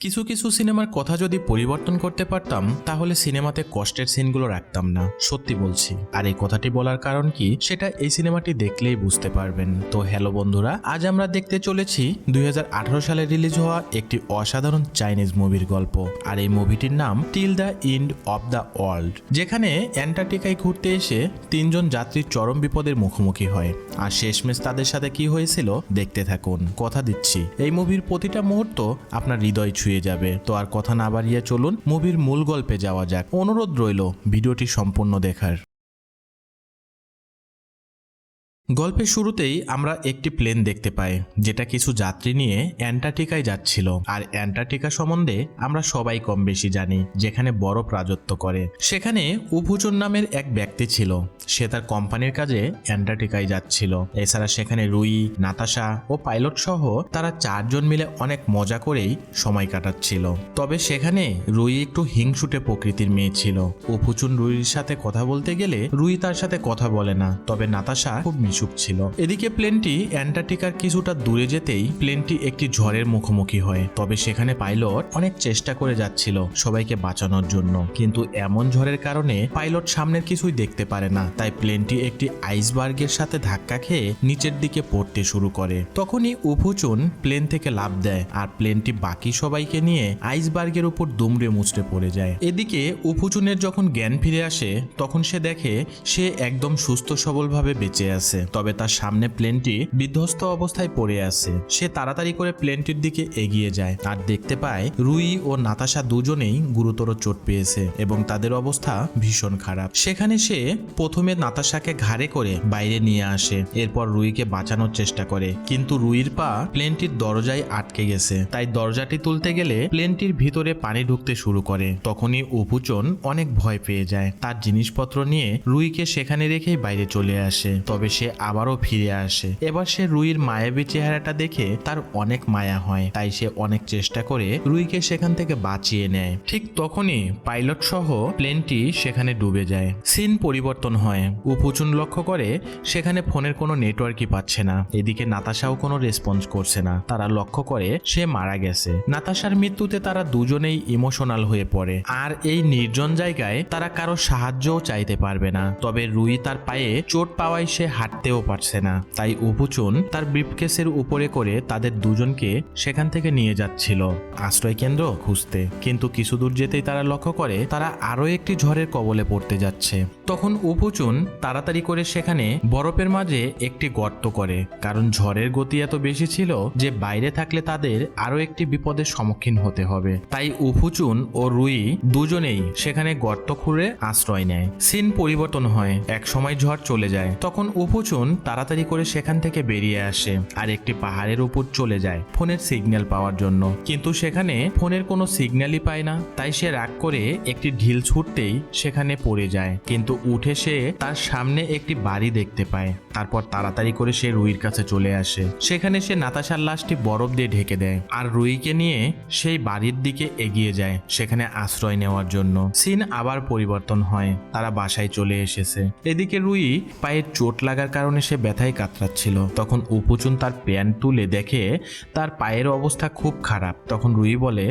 কিছু কিছু সিনেমার কথা যদি পরিবর্তন করতে পারতাম তাহলে সিনেমাতে কষ্টের সিনগুলো রাখতাম না, সত্যি বলছি। আর এই কথাটি বলার কারণ কি সেটা এই সিনেমাটি দেখলেই বুঝতে পারবেন। তো হ্যালো বন্ধুরা, আজ আমরা দেখতে চলেছি 2018 সালে রিলিজ হওয়া একটি অসাধারণ চাইনিজ মুভির গল্প। আর এই মুভিটির নাম till the end of the world, যেখানে অ্যান্টার্কটিকায় ঘুরতে এসে তিনজন যাত্রী চরম বিপদের মুখোমুখি হয়। আর শেষমেশ তাদের সাথে কি হয়েছিল দেখতে থাকুন। কথা দিচ্ছি এই মুভির প্রতিটা মুহূর্ত আপনার হৃদয় ছুঁয়ে যাবে। তো আর কথা না বাড়িয়ে চলুন মুভির মূল গল্পে যাওয়া যাক। অনুরোধ রইল ভিডিওটি সম্পূর্ণ দেখার। গল্পের শুরুতেই আমরা একটি প্লেন দেখতে পাই যেটা কিছু যাত্রী নিয়ে অ্যান্টার্কটিকায় যাচ্ছিল। আর অ্যান্টার্কটিকা সম্বন্ধে আমরা সবাই কম বেশি জানি, যেখানে বরফ রাজত্ব করে। সেখানে উফুচুন নামের এক ব্যক্তি ছিল, সে তার কোম্পানির কাজে অ্যান্টার্কটিকায় যাচ্ছিল। এছাড়া সেখানে রুই, নাতাশা ও পাইলট সহ তারা চারজন মিলে অনেক মজা করেই সময় কাটাচ্ছিল। তবে সেখানে রুই একটু হিংসুটে প্রকৃতির মেয়ে ছিল। উফুচুন রুইর সাথে কথা বলতে গেলে রুই তার সাথে কথা বলে না, তবে নাতাশা খুব মিশুক ছিল। এদিকে প্লেনটি অ্যান্টার্কটিকার কিছুটা দূরে যেতেই প্লেনটি একটি ঝড়ের মুখোমুখি হয়। তবে সেখানে পাইলট অনেক চেষ্টা করে যাচ্ছিল সবাইকে বাঁচানোর জন্য, কিন্তু এমন ঝড়ের কারণে পাইলট সামনের কিছুই দেখতে পারে না। তাই প্লেনটি একটি আইসবার্গের সাথে ধাক্কা খেয়ে নিচের দিকে পড়তে শুরু করে। তখনই উফুচুন প্লেন থেকে লাফ দেয় আর প্লেনটি বাকি সবাইকে নিয়ে আইসবার্গের উপর দুমড়ে মুচড়ে পড়ে যায়। এদিকে উফুচুনের যখন জ্ঞান ফিরে আসে তখন সে দেখে সে একদম সুস্থ সবলভাবে বেঁচে আছে। তবে তার সামনে প্লেনটি বিধ্বস্ত অবস্থায় পড়ে আছে। সে তাড়াতাড়ি করে প্লেনটির দিকে এগিয়ে যায় আর দেখতে পায় রুই ও নাতাশা দুজনেই গুরুতর চোট পেয়েছে এবং তাদের অবস্থা ভীষণ খারাপ। সেখানে সে প্রথমে নাতাশাকে ঘাড়ে করে বাইরে নিয়ে আসে, এরপর রুইকে বাঁচানোর চেষ্টা করে, কিন্তু রুইর পা প্লেনটির দরজায় আটকে গেছে। তাই দরজাটি তুলতে গেলে প্লেনটির ভিতরে পানি ঢুকতে শুরু করে। তখনই উফুচুন অনেক ভয় পেয়ে যায়। তার জিনিসপত্র নিয়ে রুইকে সেখানে রেখেই বাইরে চলে আসে। তবে সে আবারও ফিরে আসে। এবার সে রুইর মায়াবী চেহারাটা দেখে তার অনেক মায়া হয়। তাই সে অনেক চেষ্টা করে রুইকে সেখান থেকে বাঁচিয়ে নেয়। ঠিক তখনই পাইলট সহ প্লেনটি সেখানে ডুবে যায়। সিন পরিবর্তন হয়। উফুচুন লক্ষ্য করে সেখানে ফোনের কোনো নেটওয়ার্কই পাচ্ছে না। এদিকে নাতাশাও কোনো রেসপন্স করছে না। তারা লক্ষ্য করে সে মারা গেছে। নাতাশার মৃত্যুতে তারা দুজনেই ইমোশনাল হয়ে পড়ে। আর এই নির্জন জায়গায় তারা কারো সাহায্যও চাইতে পারবে না। তবে রুই তার পায়ে চোট পাওয়ায় সে হাঁটতেও পারছে না। তাই উফুচুন তার ব্রিফকেসের উপরে করে তাদের দুজনকে সেখান থেকে নিয়ে যাচ্ছিল আশ্রয় কেন্দ্র খুঁজতে। কিন্তু কিছু দূর যেতেই তারা লক্ষ্য করে তারা আরো একটি ঝড়ের কবলে পড়তে যাচ্ছে। তখন উফুচুন তাড়াতাড়ি করে সেখানে বরফের মাঝে একটি গর্ত করে, কারণ ঝড়ের গতি এত বেশি ছিল যে বাইরে থাকলে তাদের আরো একটি বিপদের সম্মুখীন হতে হবে। তাই উফুচুন ও রুই দুজনেই সেখানে গর্ত খুঁড়ে আশ্রয় নেয়। সিন পরিবর্তন হয়। এক সময় ঝড় চলে যায়। তখন উফুচুন তাড়াতাড়ি করে সেখান থেকে বেরিয়ে আসে আর একটি পাহাড়ের উপর চলে যায় ফোনের সিগন্যাল পাওয়ার জন্য। কিন্তু সেখানে ফোনের কোনো সিগন্যালই পায় না। তাই সে রাগ করে একটি ঢিল ছুটতেই সেখানে পড়ে যায়। কিন্তু উঠে সে তার সামনে একটি বাড়ি দেখতে পায়। তারপর তাড়াতাড়ি করে সে রুইর কাছে চলে আসে। সেখানে সে নাতাশার লাশটি বরফ দিয়ে ঢেকে দেয় আর রুইকে নিয়ে সেই বাড়ির দিকে এগিয়ে যায় সেখানে আশ্রয় নেওয়ার জন্য। সিন আবার পরিবর্তন হয়। তারা বাসায় চলে এসেছে। এদিকে রুই পায়ে চোট লাগার কারণে সে ব্যথায় কাতরাচ্ছিল। তখন উফুচুন তার প্যান্ট তুলে দেখে তার পায়ের অবস্থা খুব খারাপ। তখন রুই বলে,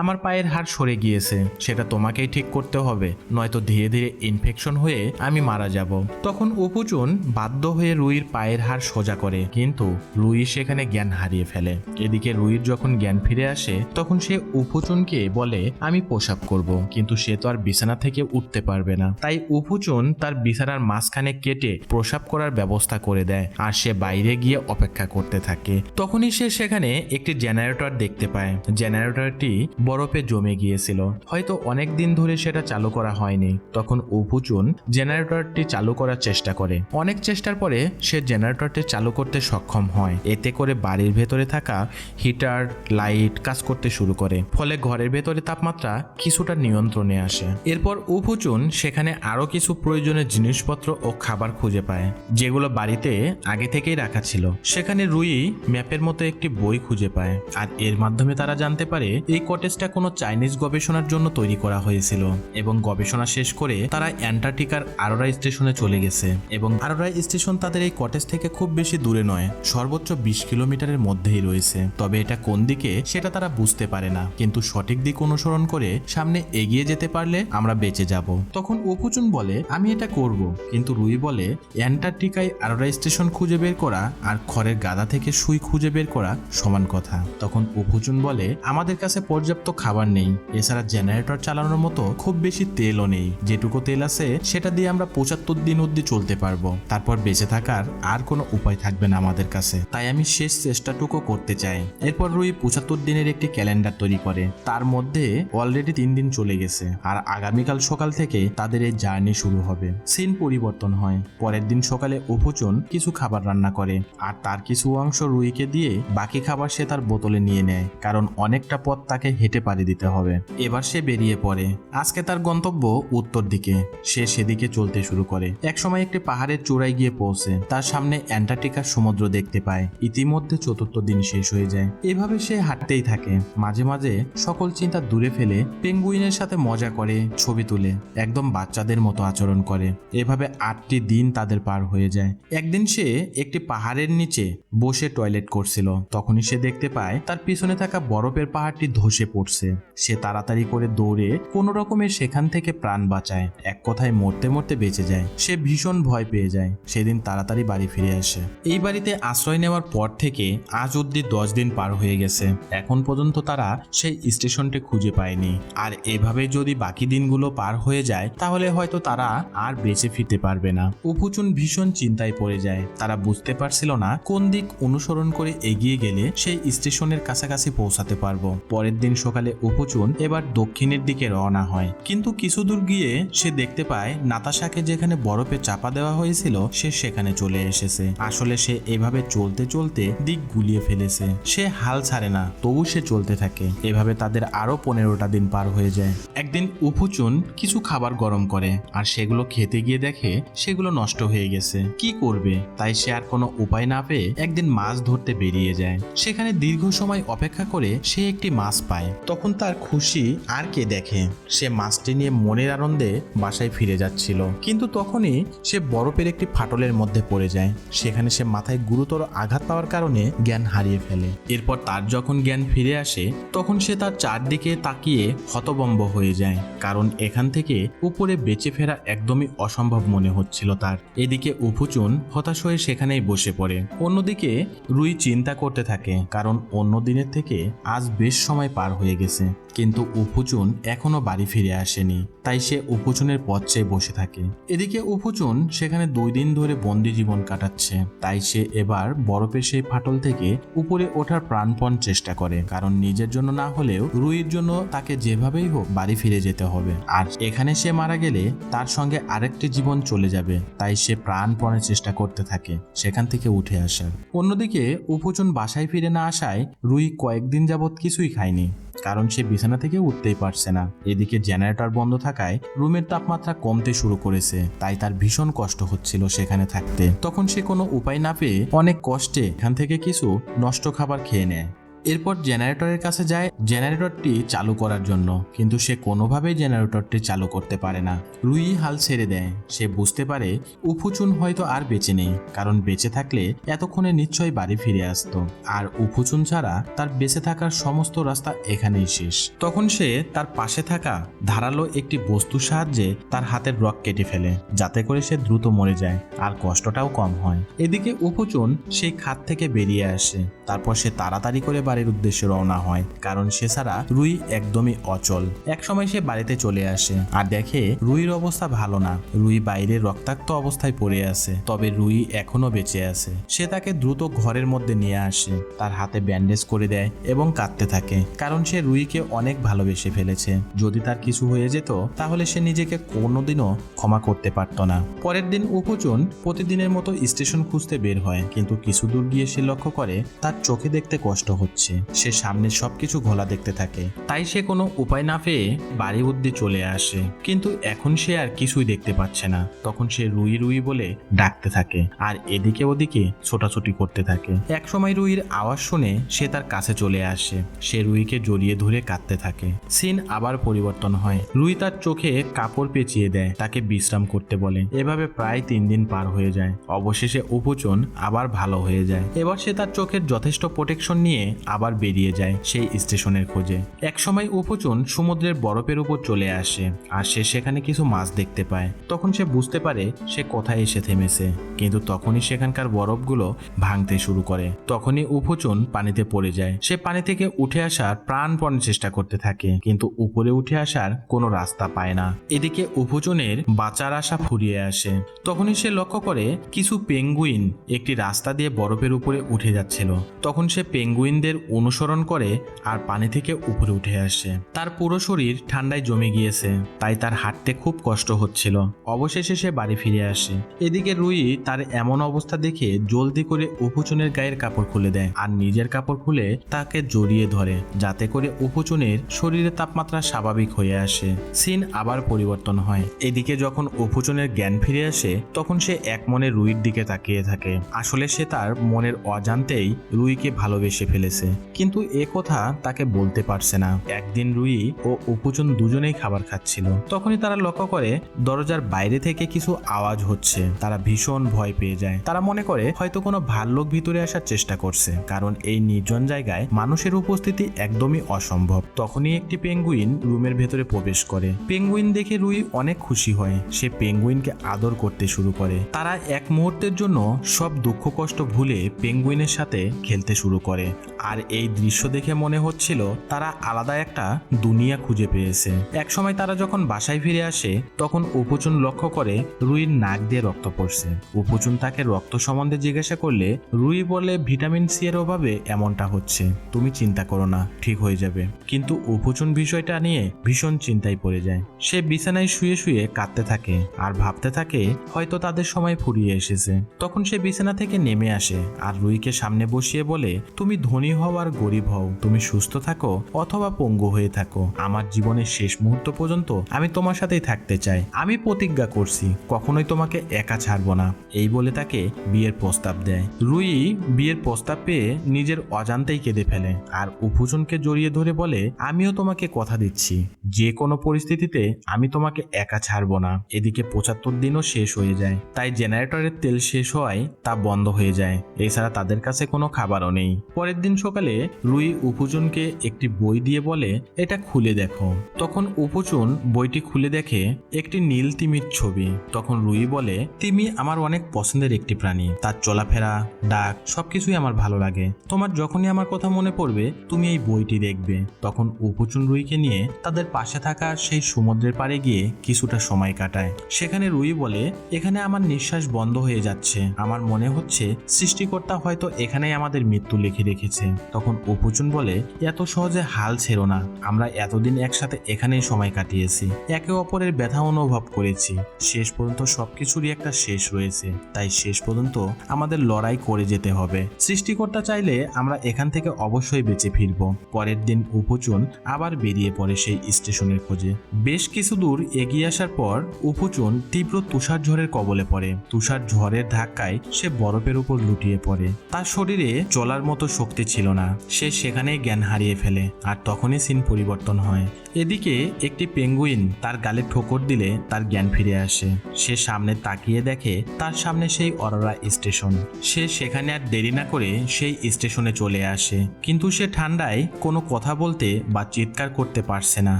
আমার পায়ের হাড় সরে গিয়েছে, সেটা তোমাকেই ঠিক করতে হবে, নয়তো ধীরে ধীরে ইনফেকশন হয়ে আমি মারা যাব। তখন উফুচুন বাধ্য হয়ে রুইর পায়ের হাড় সোজা করে, কিন্তু রুই সেখানে জ্ঞান হারিয়ে ফেলে। এদিকে রুইর যখন জ্ঞান ফিরে আসে তখন সে উফুচুনকে বলে আমি প্রসাব করব, কিন্তু সে তো আর বিছানা থেকে উঠতে পারবে না। তাই উফুচুন তার বিছানার মাঝখানে কেটে প্রসাব করার ব্যবস্থা করে দেয় আর সে বাইরে গিয়ে অপেক্ষা করতে থাকে। তখনই সে সেখানে একটি জেনারেটর দেখতে পায়। জেনারেটরটি বরফে জমে গিয়েছিল, হয়তো অনেক দিন ধরে সেটা চালু করা হয়নি। তখন উফুচুন জেনারেটরটি চালু করার চেষ্টা করে। অনেক চেষ্টার পরে সে জেনারেটরটি চালু করতে সক্ষম হয়। এতে করে বাড়ির ভেতরে থাকা হিটার, লাইট কাজ করতে শুরু করে, ফলে ঘরের ভেতরে তাপমাত্রা কিছুটা নিয়ন্ত্রণে আসে। এরপর উফুচুন সেখানে আরো কিছু প্রয়োজনীয় জিনিসপত্র ও খাবার খুঁজে পায়, যেগুলো সেগুলো বাড়িতে আগে থেকেই রাখা ছিল। সেখানে রুই ম্যাপের মতো একটি বই খুঁজে পায়, আর এর মাধ্যমে তারা জানতে পারে এই কটেজটা কোনো চাইনিজ গবেষণার জন্য তৈরি করা হয়েছিল। এবং গবেষণা শেষ করে তারা অ্যান্টার্কটিকার আরোরা স্টেশনে চলে গেছে। এবং আরোরা স্টেশন তাদের এই কটেজ থেকে খুব বেশি দূরে নয়, সর্বোচ্চ 20 কিলোমিটারের মধ্যেই রয়েছে। তবে এটা কোন দিকে সেটা তারা বুঝতে পারে না, কিন্তু সঠিক দিক অনুসরণ করে সামনে এগিয়ে যেতে পারলে আমরা বেঁচে যাব। তখন অপুচুন বলে, আমি এটা করব। কিন্তু রুই বলে, অ্যান্টার্কটিকায় আরোরা স্টেশন খুঁজে বের করা আর খড়ের গাদা থেকে সুই খুঁজে বের করা সমান কথা। তখন অপুচুন বলে, আমাদের কাছে পর্যাপ্ত খাবার নেই, এছাড়া জেনারেটর চালানোর মতো খুব বেশি তেলও নেই। যেটুকু তেল আছে সেটা দিয়ে আমরা 75 দিন অবধি চলতে পারবো, তারপর বেঁচে থাকার আর কোনো উপায় থাকবে না আমাদের কাছে। তাই আমি শেষ চেষ্টাটুকু করতে চাই। এরপর রুই 75 দিনের একটি ক্যালেন্ডার তৈরি করে। তার মধ্যে অলরেডি 3 দিন চলে গেছে, আর আগামীকাল সকাল থেকে তাদের এই জার্নি শুরু হবে। সিন পরিবর্তন হয়। পরের দিন সকালে অপুচুন কিছু খাবার রান্না করে, আর তার কিছু অংশ রুইকে দিয়ে বাকি খাবার সে তার বোতলে নিয়ে নেয়, কারণ অনেকটা পথ তাকে হেঁটে পাড়ি দিতে হবে। এবার সে বেরিয়ে পড়ে। আজকে তার গন্তব্য উত্তর দিকে। সে সেদিকে চলতে শুরু করে। একসময় একটি পাহাড়ের চূড়ায় গিয়ে পৌঁছে তার সামনে অ্যান্টার্কটিকার সমুদ্র দেখতে পায়। ইতিমধ্যে 4র্থ দিন শেষ হয়ে যায়। এভাবে সে হাঁটতেই থাকে। মাঝে মাঝে সকল চিন্তা দূরে ফেলে পেঙ্গুইনের সাথে মজা করে, ছবি তুলে, একদম বাচ্চাদের মতো আচরণ করে। এভাবে 8টি দিন তাদের পার হয়ে যায়। একদিন সে একটি পাহাড়ের নিচে বসে টয়লেট করছিল। তখনই সে দেখতে পায় তার পিছনে থাকা বরফের পাহাড়টি ধসে পড়ছে। সে তাড়াতাড়ি করে দৌড়ে কোনো রকমের সেখান থেকে প্রাণ বাঁচায়। এক কথায় মরতে মরতে বেঁচে যায়। সে ভীষণ ভয় পেয়ে যায়। সেদিন তাড়াতাড়ি বাড়ি ফিরে আসে। এই বাড়িতে আশ্রয় নেওয়ার পর থেকে আজ অবধি 10 দিন পার হয়ে গেছে। এখন পর্যন্ত তারা সেই স্টেশনটি খুঁজে পায়নি। আর এভাবে যদি বাকি দিনগুলো পার হয়ে যায় তাহলে হয়তো তারা আর বেঁচে ফিরতে পারবে না। অপুচুন ভীষণ চিন্তায় পড়ে যায়। তারা বুঝতে পারছিল না কোন দিক অনুসরণ করে এগিয়ে গেলে সেই স্টেশনের কাছাকাছি পৌঁছাতে পারবো। পরের দিন সকালে অপুচুন এবার দক্ষিণের দিকে রওনা হয়। কিন্তু কিছু দূর গিয়ে সে দেখতে পায় নাতাশাকে যেখানে বরফে চাপা দেওয়া হয়েছিল সে সেখানে চলে এসেছে। আসলে সে এভাবে চলতে চলতে দিক গুলিয়ে ফেলেছে। সে হাল ছাড়ে না, তবু সে চলতে থাকে। এভাবে তাদের আরো 15টা দিন পার হয়ে যায়। একদিন অপুচুন কিছু খাবার গরম করে, আর সেগুলো খেতে গিয়ে দেখে সেগুলো নষ্ট হয়ে গেছে। কি করবে, তাই সে আর কোনো উপায় না পেয়ে একদিন মাছ ধরতে বেরিয়ে যায়। সেখানে দীর্ঘ সময় অপেক্ষা করে সে একটি মাছ পায়। তখন তার খুশি আর কে দেখে। সে মাছটি নিয়ে মনের আনন্দে বাসায় ফিরে যাচ্ছিল, কিন্তু তখনই সে বরফের একটি ফাটলের মধ্যে পড়ে যায়। সেখানে সে মাথায় গুরুতর আঘাত পাওয়ার কারণে জ্ঞান হারিয়ে ফেলে। এরপর তার যখন জ্ঞান ফিরে আসে তখন সে তার চারদিকে তাকিয়ে হতভম্ব হয়ে যায়, কারণ এখান থেকে উপরে বেঁচে ফেরা একদমই অসম্ভব মনে হচ্ছিল তার। এদিকে অপুচুন হতাশ হয়ে সেখানেই বসে পড়ে। অন্যদিকে রুই চিন্তা করতে থাকে, কারণ অন্য দিনের থেকে আজ বেশ সময় পার হয়ে গেছে, কিন্তু অপুচুন এখনো বাড়ি ফিরে আসেনি। তাই সে অপুচুনের পথ চেয়ে বসে থাকে। এদিকে অপুচুন সেখানে 2 দিন ধরে বন্দি জীবন কাটাচ্ছে। তাই সে এবার বরফের সেই ফাটল থেকে উপরে ওঠার প্রাণপণ চেষ্টা করে, কারণ নিজের জন্য না হলেও রুইয়ের জন্য তাকে যেভাবেই হোক বাড়ি ফিরে যেতে হবে। আর এখানে সে মারা গেলে তার সঙ্গে আরেকটি জীবন চলে যাবে। তাই সে প্রাণপণে চেষ্টা করতে থাকে সেখান থেকে উঠে আসার। অন্যদিকে অপুচুন বাসায় ফিরে না আসায় রুই কয়েকদিন যাবৎ কিছুই খায়নি, কারণ সে বিছানা থেকে উঠতেই পারছে না। এদিকে জেনারেটর বন্ধ থাকায় রুমের তাপমাত্রা কমতে শুরু করেছে, তাই তার ভীষণ কষ্ট হচ্ছিল সেখানে থাকতে। তখন সে কোনো উপায় না পেয়ে অনেক কষ্টে এখান থেকে কিছু নষ্ট খাবার খেয়ে নেয়। এরপর জেনারেটরের কাছে যায় জেনারেটরটি চালু করার জন্য, কিন্তু সে কোনোভাবেই জেনারেটরটি চালু করতে পারে না। রুই হাল ছেড়ে দেয়। সে বুঝতে পারে অপুচুন হয়তো আর বেঁচে নেই, কারণ বেঁচে থাকলে এতক্ষণে নিশ্চয়ই বাড়ি ফিরে আসতো। আর অপুচুন ছাড়া তার বেঁচে থাকার সমস্ত রাস্তা এখানেই শেষ। তখন সে তার পাশে থাকা ধারালো একটি বস্তুর সাহায্যে তার হাতের রক কেটে ফেলে, যাতে করে সে দ্রুত মরে যায় আর কষ্টটাও কম হয়। এদিকে অপুচুন সেই খাত থেকে বেরিয়ে আসে। তারপর সে তাড়াতাড়ি করে বাড়ির উদ্দেশ্যে রওনা হয়, কারণ সে ছাড়া রুই একদমই অচল। একসময় সে বাড়িতে চলে আসে আর দেখে রুইর অবস্থা ভালো না। রুই বাইরে রক্তাক্ত অবস্থায় পড়ে আছে, তবে রুই এখনো বেঁচে আছে। সে তাকে দ্রুত ঘরের মধ্যে নিয়ে আসে, তার হাতে ব্যান্ডেজ করে দেয় এবং কাঁদতে থাকে, কারণ সে রুইকে অনেক ভালোবেসে ফেলেছে। যদি তার কিছু হয়ে যেত তাহলে সে নিজেকে কোনোদিনও ক্ষমা করতে পারত না। পরের দিন অপুচুন প্রতিদিনের মতো স্টেশন খুঁজতে বের হয়, কিন্তু কিছু দূর গিয়ে সে লক্ষ্য করে তার চোখে দেখতে কষ্ট হচ্ছে। হচ্ছে। সে সামনের সবকিছু ঘোলা দেখতে থাকে, তাই সে কোনো উপায় না পেয়ে বাড়ির উদ্দেশ্যে চলে আসে। কিন্তু এখন সে আর কিছুই দেখতে পাচ্ছে না। তখন সে রুই রুই বলে ডাকতে থাকে আর এদিকে ওদিকে ছোটাছুটি করতে থাকে। একসময় রুইর আওয়াজ শুনে সে তার কাছে চলে আসে। সে রুইকে জড়িয়ে ধরে কাঁদতে থাকে। সিন আবার পরিবর্তন হয়। রুই তার চোখে কাপড় পেঁচিয়ে দেয়, তাকে বিশ্রাম করতে বলে। এভাবে প্রায় 3 দিন পার হয়ে যায়। অবশেষে উপচন আবার ভালো হয়ে যায়। এবার সে তার চোখের যথেষ্ট প্রোটেকশন নিয়ে আবার বেরিয়ে যায় সেই স্টেশনের খোঁজে। একসময় উপচন সমুদ্রের বরফের উপর চলে আসে আর সে সেখানে কিছু মাছ দেখতে পায়। তখন সে বুঝতে পারে সে কোথায় এসে থেমেছে। কিন্তু তখনই সেখানকার বরফগুলো ভাঙতে শুরু করে। তখনই উপচন পানিতে পড়ে যায়। সে পানি থেকে উঠে আসার প্রাণপণে চেষ্টা করতে থাকে, কিন্তু উপরে উঠে আসার কোনো রাস্তা পায় না। এদিকে উপচনের বাঁচার আশা ফুরিয়ে আসে। তখনই সে লক্ষ্য করে কিছু পেঙ্গুইন একটি রাস্তা দিয়ে বরফের উপরে উঠে যাচ্ছিল। তখন সে পেঙ্গুইনদের অনুসরণ করে আর পানি থেকে উপরে উঠে আসে। তার পুরো শরীর ঠান্ডায় জমে গিয়েছে, তাই তার হাঁটতে খুব কষ্ট হচ্ছিল। অবশেষে সে বাড়ি ফিরে আসে। এদিকে রুই তার এমন অবস্থা দেখে জলদি করে উপচনের গায়ের কাপড় খুলে দেয় আর নিজের কাপড় খুলে তাকে জড়িয়ে ধরে, যাতে করে উপচনের শরীরের তাপমাত্রা স্বাভাবিক হয়ে আসে। সিন আবার পরিবর্তন হয়। এদিকে যখন উপচনের জ্ঞান ফিরে আসে তখন সে এক মনে রুইর দিকে তাকিয়ে থাকে। আসলে সে তার মনের অজান্তেই রুইকে ভালোবেসে ফেলেছে, কিন্তু এ কথা তাকে বলতে পারছে না। একদিন রুই ও উপচন দুজনেই খাবার খাচ্ছিল। তখনই তারা লক্ষ্য করে দরজার বাইরে থেকে কিছু আওয়াজ হচ্ছে। তারা ভীষণ ভয় পেয়ে যায়। তারা মনে করে হয়তো কোনো ভাল্লুক ভিতরে আসার চেষ্টা করছে, কারণ এই নির্জন জায়গায় মানুষের উপস্থিতি একদমই অসম্ভব। তখনই একটি পেঙ্গুইন রুমের ভেতরে প্রবেশ করে। পেঙ্গুইন দেখে রুই অনেক খুশি হয়। সে পেঙ্গুইনকে আদর করতে শুরু করে। তারা এক মুহূর্তের জন্য সব দুঃখ কষ্ট ভুলে পেঙ্গুইনের সাথে খেলতে শুরু করে। আর এই দৃশ্য দেখে মনে হচ্ছিল তারা আলাদা একটা দুনিয়া খুঁজে পেয়েছে। একসময় তারা যখন বাসায় ফিরে আসে তখন উপচন লক্ষ্য করে রুইর নাক দিয়ে রক্ত পড়ছে। উপচন তাকে রক্ত সম্বন্ধে জিজ্ঞাসা করলে রুই বলে ভিটামিন সি এর অভাবে এমনটা হচ্ছে, তুমি চিন্তা করো না, ঠিক হয়ে যাবে। কিন্তু উপচন বিষয়টা নিয়ে ভীষণ চিন্তায় পড়ে যায়। সে বিছানায় শুয়ে শুয়ে কাঁদতে থাকে আর ভাবতে থাকে হয়তো তাদের সময় ফুরিয়ে এসেছে। তখন সে বিছানা থেকে নেমে আসে আর রুইকে সামনে বসিয়ে বলে, তুমি ধনী হও আর গরিব হও, তুমি সুস্থ থাকো অথবা পঙ্গু হয়ে থাকো, আমার জীবনের শেষ মুহূর্ত পর্যন্ত আমি তোমার সাথেই থাকতে চাই। আমি প্রতিজ্ঞা করছি কখনোই তোমাকে একা ছাড়বো না। এই বলে তাকে বিয়ের প্রস্তাব দেয়। রুই বিয়ের প্রস্তাব পেয়ে নিজের অজান্তেই কেঁদে ফেলে আর উপচনকে জড়িয়ে ধরে বলে, আমিও তোমাকে কথা দিচ্ছি, যে কোনো পরিস্থিতিতে আমি তোমাকে একা ছাড়বো না। এদিকে 75 দিনও শেষ হয়ে যায়, তাই জেনারেটরের তেল শেষ হওয়ায় তা বন্ধ হয়ে যায়। এছাড়া তাদের কাছে কোনো খাবারও নেই। পরের দিন সকালে রুই উপচনকে একটি বই দিয়ে বলে, এটা খুলে দেখো। তখন উপচন বইটি খুলে দেখে একটি নীল তিমির ছবি। তখন রুই বলে, তিমি আমার অনেক পছন্দের একটি প্রাণী, তার চলাফেরা, ডাক সবকিছুই আমার ভালো লাগে। তোমার যখনই আমার কথা মনে পড়বে তুমি এই বইটি দেখবে। তখন উপচন রুইকে নিয়ে তাদের পাশে থাকা সেই সমুদ্রের পাড়ে গিয়ে কিছুটা সময় কাটায়। সেখানে রুই বলে, এখানে আমার নিঃশ্বাস বন্ধ হয়ে যাচ্ছে, আমার মনে হচ্ছে সৃষ্টিকর্তা হয়তো এখানেই আমাদের মৃত্যু লিখে রেখেছে। তখন উপচন বলে, এত সহজে হাল ছেড়ো না, আমরা এতদিন একসাথে এখানেই সময় কাটিয়েছি, একে অপরের ব্যথা অনুভব করেছি, শেষ পর্যন্ত সবকিছুরই একটা শেষ রয়েছে, তাই শেষ পর্যন্ত আমাদের লড়াই করে যেতে হবে। সৃষ্টিকর্তা চাইলে আমরা এখান থেকে অবশ্যই বেঁচে ফিরব। পরের দিন উপচন আবার বেরিয়ে পড়ে সেই স্টেশনের খোঁজে। বেশ কিছু দূর এগিয়ে আসার পর উপচন তীব্র তুষার ঝড়ের কবলে পড়ে। তুষার ঝড়ের ধাক্কায় সে বরফের উপর লুটিয়ে পড়ে। তার শরীরে চলার মতো শক্তি ছিল না, সে সেখানেই জ্ঞান হারিয়ে ফেলে। আর তখনই সিন পরিবর্তন হয়। এদিকে একটি পেঙ্গুইন তার গালে ঠোকর দিলে তার জ্ঞান ফিরে আসে। সে সামনে তাকিয়ে দেখে তার সামনে সেই অরোরা স্টেশন। সে সেখানে আর দেরি না করে সেই স্টেশনে চলে আসে, কিন্তু সে ঠান্ডায় কোনো কথা বলতে বা চিৎকার করতে পারছে না।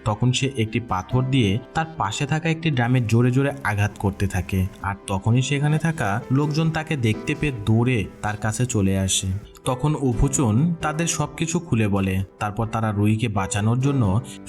তখন সে একটি পাথর দিয়ে তার পাশে থাকা একটি ড্রামে জোরে জোরে আঘাত করতে থাকে। আর তখনই সেখানে থাকা লোকজন তাকে দেখতে পেয়ে দৌড়ে তার কাছে চলে আসে। তখন উপচন তাদের সবকিছু খুলে বলে। তারপর তারা রুইকে বাঁচানোর জন্য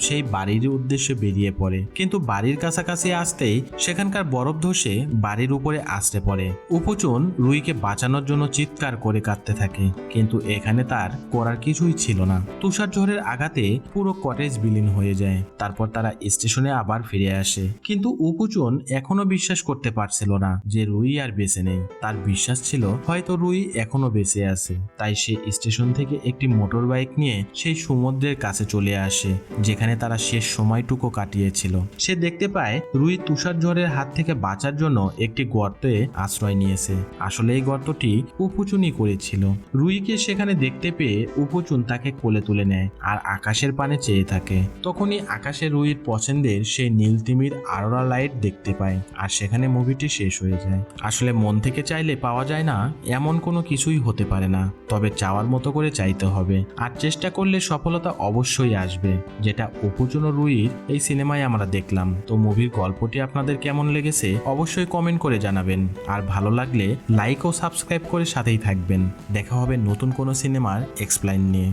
সেই বাড়ির উদ্দেশ্যে বেরিয়ে পড়ে, কিন্তু বাড়ির কাছাকাছি আসতেই সেখানকার বরফ ধসে বাড়ির উপরে আছড়ে পড়ে। উপচন রুইকে বাঁচানোর জন্য চিৎকার করে কাঁদতে থাকে, কিন্তু এখানে তার করার কিছুই ছিল না। তুষার ঝড়ের আঘাতে পুরো কটেজ বিলীন হয়ে যায়। তারপর তারা স্টেশনে আবার ফিরে আসে, কিন্তু উপচন এখনো বিশ্বাস করতে পারছিল না যে রুই আর বেঁচে নেই। তার বিশ্বাস ছিল হয়তো রুই এখনো বেঁচে আছে, তাই তাই সে স্টেশন থেকে একটি মোটর বাইক নিয়ে সেই সমুদ্রের কাছে চলে আসে, যেখানে তারা শেষ সময়টুকু কাটিয়েছিল। সে দেখতে পায় রুই তুষার ঝড়ের হাত থেকে বাঁচার জন্য একটি গর্তে আশ্রয় নিয়েছে। আসলে এই গর্তটি উপুচুনি করেছিল। রুইকে সেখানে দেখতে পেয়ে উপুচুন তাকে কোলে তুলে নেয় আর আকাশের পানে চেয়ে থাকে। তখনই আকাশে রুইর পছন্দের সেই নীল তিমির আরোরা লাইট দেখতে পায়, আর সেখানে মুভিটি শেষ হয়ে যায়। আসলে মন থেকে চাইলে পাওয়া যায় না এমন কোনো কিছুই হতে পারে না, তবে চাওয়ার মতো করে চাইতে হবে, আর চেষ্টা করলে সফলতা অবশ্যই আসবে, যেটা উপুচুন ও রুইর এই সিনেমায় আমরা দেখলাম। তো মুভির গল্পটি আপনাদের কেমন লেগেছে অবশ্যই কমেন্ট করে জানাবেন, আর ভালো লাগলে লাইক ও সাবস্ক্রাইব করে সাথেই থাকবেন। দেখা হবে নতুন কোনো সিনেমার এক্সপ্লেইন নিয়ে।